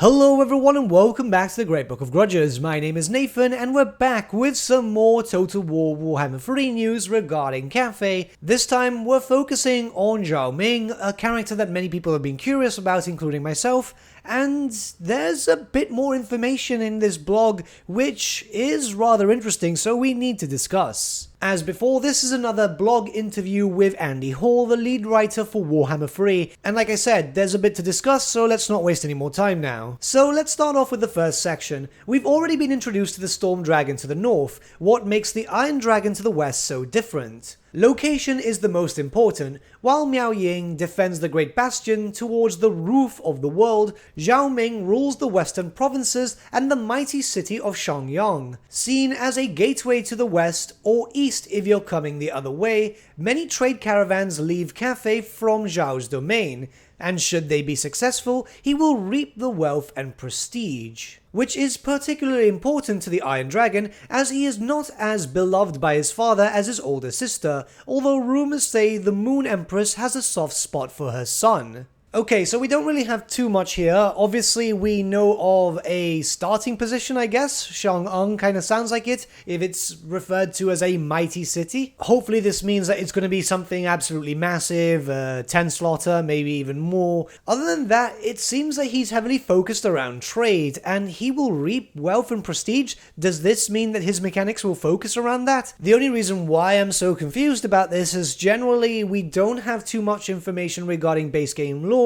Hello everyone and welcome back to the Great Book of Grudges. My name is Nathan and we're back with some more Total War Warhammer 3 news regarding Cathay. This time we're focusing on ZHAO Ming, a character that many people have been curious about, including myself, and there's a bit more information in this blog which is rather interesting, so we need to discuss. As before, this is another blog interview with Andy Hall, the lead writer for Warhammer 3, and like I said, there's a bit to discuss, so let's not waste any more time now. So let's start off with the first section. We've already been introduced to the Storm Dragon to the north. What makes the Iron Dragon to the west so different? Location is the most important. While Miao Ying defends the Great Bastion towards the roof of the world, ZHAO Ming rules the western provinces and the mighty city of Shangyang. Seen as a gateway to the west, or east if you're coming the other way, many trade caravans leave Cathay from Zhao's domain, and should they be successful, he will reap the wealth and prestige. Which is particularly important to the Iron Dragon, as he is not as beloved by his father as his older sister, although rumors say the Moon Empress has a soft spot for her son. Okay, so we don't really have too much here. Obviously, we know of a starting position, I guess. Shangyang kind of sounds like it, if it's referred to as a mighty city. Hopefully this means that it's going to be something absolutely massive, 10 slaughter, maybe even more. Other than that, it seems that he's heavily focused around trade, and he will reap wealth and prestige. Does this mean that his mechanics will focus around that? The only reason why I'm so confused about this is generally we don't have too much information regarding base game lore,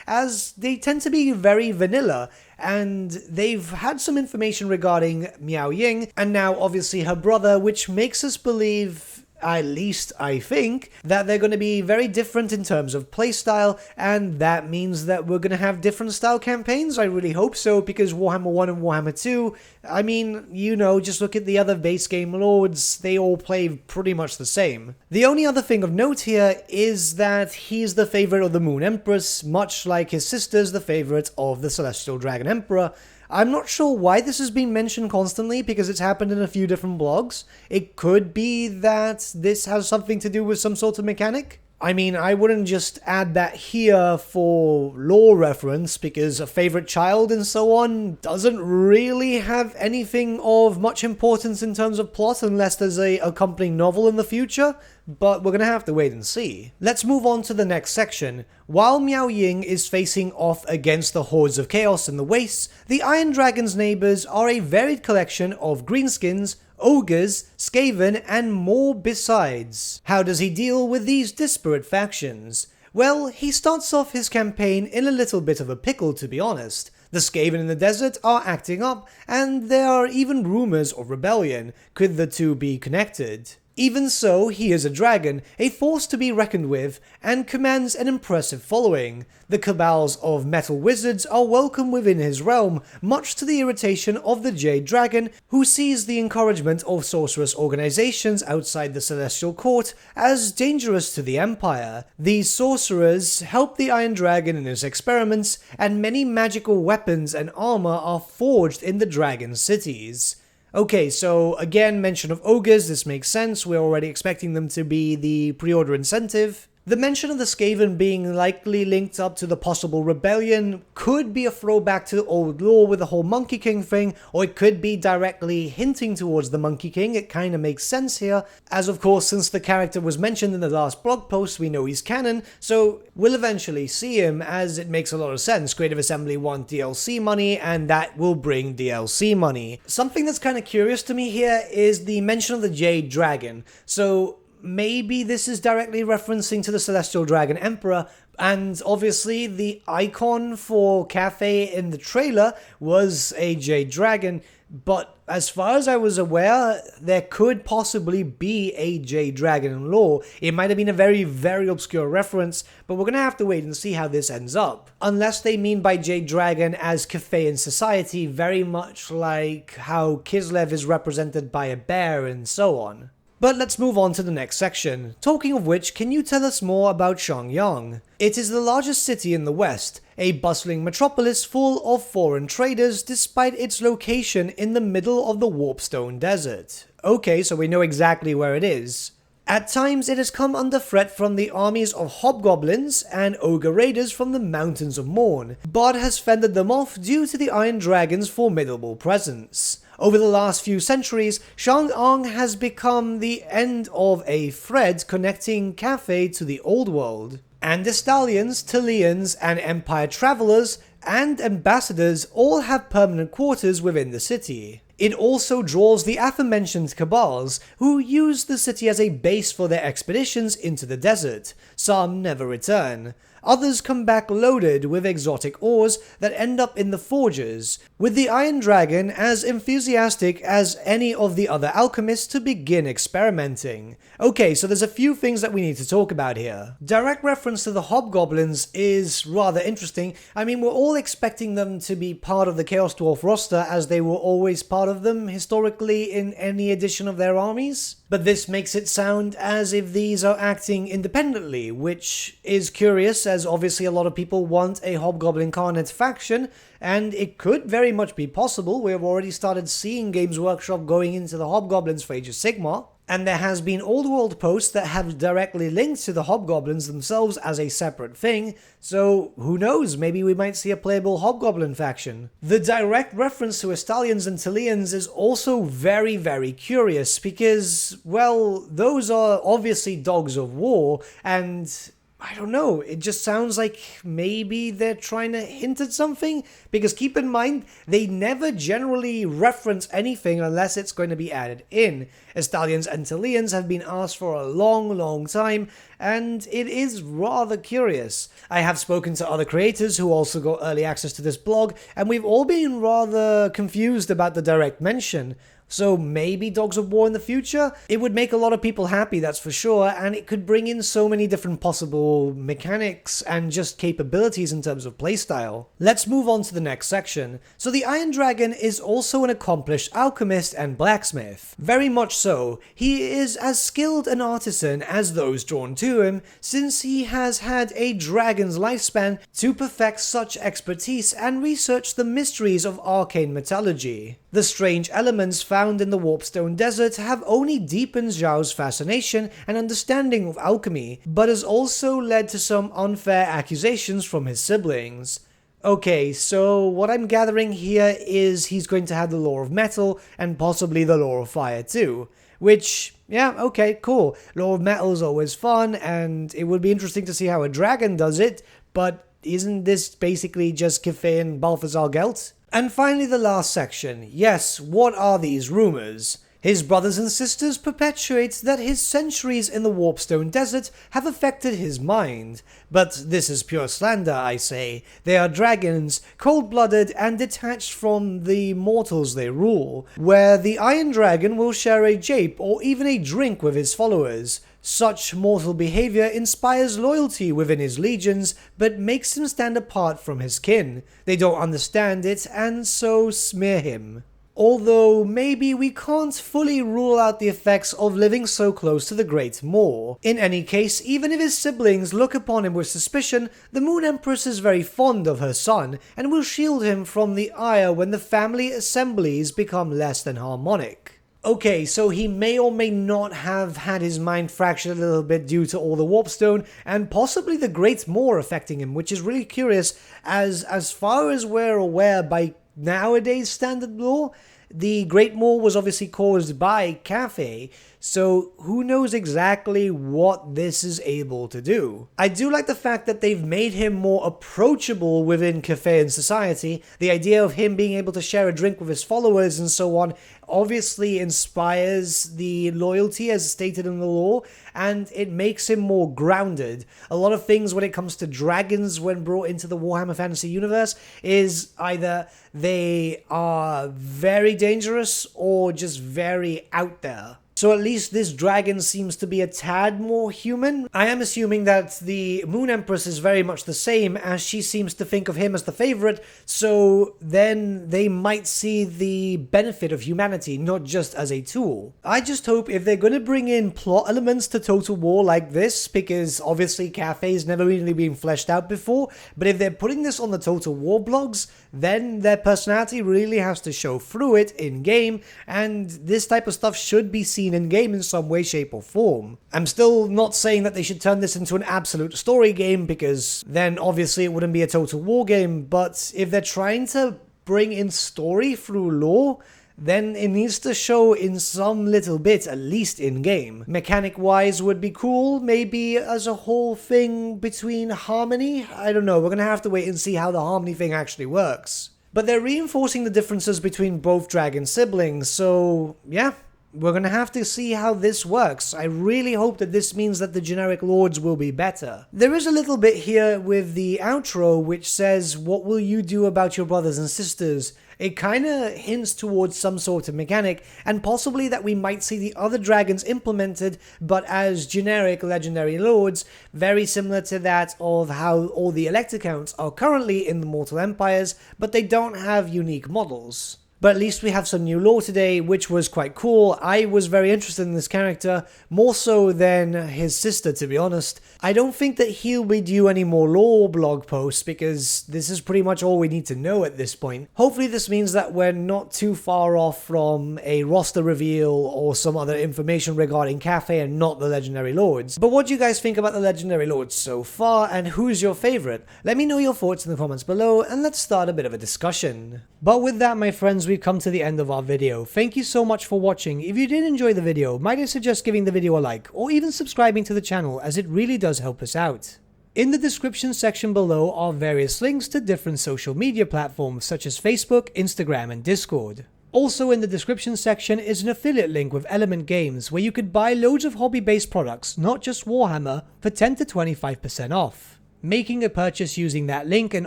as they tend to be very vanilla, and they've had some information regarding Miao Ying, and now obviously her brother, which makes us believe, at least I think, that they're going to be very different in terms of playstyle, and that means that we're going to have different style campaigns. I really hope so, because Warhammer 1 and Warhammer 2, I mean, you know, just look at the other base game lords, they all play pretty much the same. The only other thing of note here is that he's the favorite of the Moon Empress, much like his sister's the favorite of the Celestial Dragon Emperor. I'm not sure why this has been mentioned constantly, because it's happened in a few different blogs. It could be that this has something to do with some sort of mechanic. I mean, I wouldn't just add that here for lore reference, because a favorite child and so on doesn't really have anything of much importance in terms of plot unless there's a accompanying novel in the future, but we're gonna have to wait and see. Let's move on to the next section. While Miao Ying is facing off against the hordes of chaos in the wastes, the Iron Dragon's neighbors are a varied collection of greenskins, ogres, Skaven, and more besides. How does he deal with these disparate factions? Well, he starts off his campaign in a little bit of a pickle, to be honest. The Skaven in the desert are acting up, and there are even rumors of rebellion. Could the two be connected? Even so, he is a dragon, a force to be reckoned with, and commands an impressive following. The cabals of metal wizards are welcome within his realm, much to the irritation of the Jade Dragon, who sees the encouragement of sorceress organizations outside the Celestial Court as dangerous to the Empire. These sorcerers help the Iron Dragon in his experiments, and many magical weapons and armor are forged in the dragon cities. Okay, so again, mention of ogres, this makes sense, we're already expecting them to be the pre-order incentive. The mention of the Skaven being likely linked up to the possible rebellion could be a throwback to old lore with the whole Monkey King thing, or it could be directly hinting towards the Monkey King. It kind of makes sense here, as of course since the character was mentioned in the last blog post, we know he's canon, so we'll eventually see him, as it makes a lot of sense. Creative Assembly want DLC money, and that will bring DLC money. Something that's kind of curious to me here is the mention of the Jade Dragon. So maybe this is directly referencing to the Celestial Dragon Emperor, and obviously the icon for Cathay in the trailer was a Jade Dragon, but as far as I was aware, there could possibly be a Jade Dragon in lore. It might have been a very, very obscure reference, but we're gonna have to wait and see how this ends up. Unless they mean by Jade Dragon as Cathay in society, very much like how Kislev is represented by a bear and so on. But let's move on to the next section. Talking of which, can you tell us more about Shangyang? It is the largest city in the west, a bustling metropolis full of foreign traders despite its location in the middle of the Warpstone Desert. Okay, so we know exactly where it is. At times it has come under threat from the armies of hobgoblins and ogre raiders from the Mountains of Morn, but has fended them off due to the Iron Dragon's formidable presence. Over the last few centuries, Chang'an has become the end of a thread connecting Cathay to the Old World, and Estalians, Tileans, and Empire travelers and ambassadors all have permanent quarters within the city. It also draws the aforementioned cabals, who use the city as a base for their expeditions into the desert. Some never return. Others come back loaded with exotic ores that end up in the forges, with the Iron Dragon as enthusiastic as any of the other alchemists to begin experimenting. Okay, so there's a few things that we need to talk about here. Direct reference to the hobgoblins is rather interesting. I mean, we're all expecting them to be part of the Chaos Dwarf roster, as they were always part of them historically in any edition of their armies. But this makes it sound as if these are acting independently, which is curious, as obviously a lot of people want a Hobgoblin Carnate faction, and it could very much be possible. We have already started seeing Games Workshop going into the Hobgoblins for Age of Sigmar, and there has been old world posts that have directly linked to the Hobgoblins themselves as a separate thing, so who knows, maybe we might see a playable Hobgoblin faction. The direct reference to Estalians and Tileans is also very, very curious, because, well, those are obviously dogs of war, and I don't know, it just sounds like maybe they're trying to hint at something, because keep in mind, they never generally reference anything unless it's going to be added in. Estalians and Tileans have been asked for a long time, and it is rather curious. I have spoken to other creators who also got early access to this blog, and we've all been rather confused about the direct mention. So maybe Dogs of War in the future? It would make a lot of people happy, that's for sure, and it could bring in so many different possible mechanics and just capabilities in terms of playstyle. Let's move on to the next section. So the Iron Dragon is also an accomplished alchemist and blacksmith. Very much so. He is as skilled an artisan as those drawn to him, since he has had a dragon's lifespan to perfect such expertise and research the mysteries of arcane metallurgy. The strange elements found in the Warpstone Desert have only deepened Zhao's fascination and understanding of alchemy, but has also led to some unfair accusations from his siblings. Okay, so what I'm gathering here is he's going to have the Law of Metal and possibly the Law of Fire too. Which, yeah, okay, cool. Law of Metal is always fun, and it would be interesting to see how a dragon does it, but isn't this basically just Cathay and Balthazar Gelt? And finally the last section. Yes, what are these rumors? His brothers and sisters perpetuate that his centuries in the Warpstone Desert have affected his mind. But this is pure slander, I say. They are dragons, cold-blooded and detached from the mortals they rule, where the Iron Dragon will share a jape or even a drink with his followers. Such mortal behavior inspires loyalty within his legions, but makes him stand apart from his kin. They don't understand it, and so smear him. Although maybe we can't fully rule out the effects of living so close to the Great Moor. In any case, even if his siblings look upon him with suspicion, the Moon Empress is very fond of her son, and will shield him from the ire when the family assemblies become less than harmonic. Okay, so he may or may not have had his mind fractured a little bit due to all the Warpstone, and possibly the Great Moor affecting him, which is really curious, as far as we're aware by nowadays standard law, the Great Moor was obviously caused by Cathay, so who knows exactly what this is able to do. I do like the fact that they've made him more approachable within Cathayan society. The idea of him being able to share a drink with his followers and so on obviously inspires the loyalty as stated in the law, and it makes him more grounded. A lot of things when it comes to dragons when brought into the Warhammer Fantasy universe is either they are very dangerous or just very out there. So at least this dragon seems to be a tad more human. I am assuming that the Moon Empress is very much the same, as she seems to think of him as the favorite, so then they might see the benefit of humanity, not just as a tool. I just hope if they're going to bring in plot elements to Total War like this, because obviously Cathay's never really been fleshed out before, but if they're putting this on the Total War blogs, then their personality really has to show through it in-game, and this type of stuff should be seen seen in game in some way, shape or form. I'm still not saying that they should turn this into an absolute story game, because then obviously it wouldn't be a Total War game, but if they're trying to bring in story through lore, then it needs to show in some little bit, at least in-game. Mechanic-wise would be cool, maybe as a whole thing between Harmony? I don't know, we're gonna have to wait and see how the Harmony thing actually works. But they're reinforcing the differences between both dragon siblings, so yeah, we're gonna have to see how this works. I really hope that this means that the generic lords will be better. There is a little bit here with the outro which says, "What will you do about your brothers and sisters?" It kinda hints towards some sort of mechanic, and possibly that we might see the other dragons implemented, but as generic legendary lords, very similar to that of how all the elect accounts are currently in the Mortal Empires, but they don't have unique models. But at least we have some new lore today, which was quite cool. I was very interested in this character, more so than his sister, to be honest. I don't think that he'll be due any more lore blog posts, because this is pretty much all we need to know at this point. Hopefully this means that we're not too far off from a roster reveal or some other information regarding Cathay and not the Legendary Lords. But what do you guys think about the Legendary Lords so far, and who's your favorite? Let me know your thoughts in the comments below, and let's start a bit of a discussion. But with that, my friends, we've come to the end of our video. Thank you so much for watching. If you did enjoy the video, might I suggest giving the video a like, or even subscribing to the channel, as it really does help us out. In the description section below are various links to different social media platforms such as Facebook, Instagram and Discord. Also in the description section is an affiliate link with Element Games where you could buy loads of hobby-based products, not just Warhammer, for 10 to 25% off. Making a purchase using that link and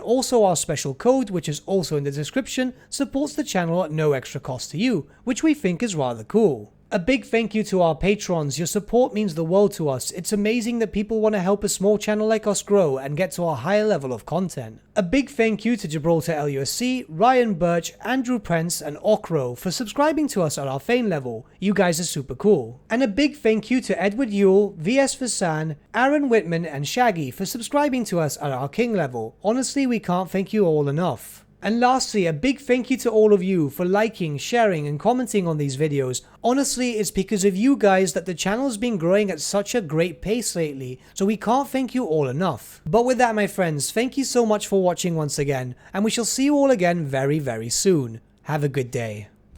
also our special code, which is also in the description, supports the channel at no extra cost to you, which we think is rather cool. A big thank you to our patrons. Your support means the world to us. It's amazing that people want to help a small channel like us grow and get to a higher level of content. A big thank you to Gibraltar LUSC, Ryan Bertsche, Andrew Prince and Okro for subscribing to us at our Fane level. You guys are super cool. And a big thank you to Edward Yule, VS Vasan, Aaron Whitman and Shaggy for subscribing to us at our King level. Honestly, we can't thank you all enough. And lastly, a big thank you to all of you for liking, sharing and commenting on these videos. Honestly, it's because of you guys that the channel's been growing at such a great pace lately, so we can't thank you all enough. But with that, my friends, thank you so much for watching once again, and we shall see you all again very, very soon. Have a good day.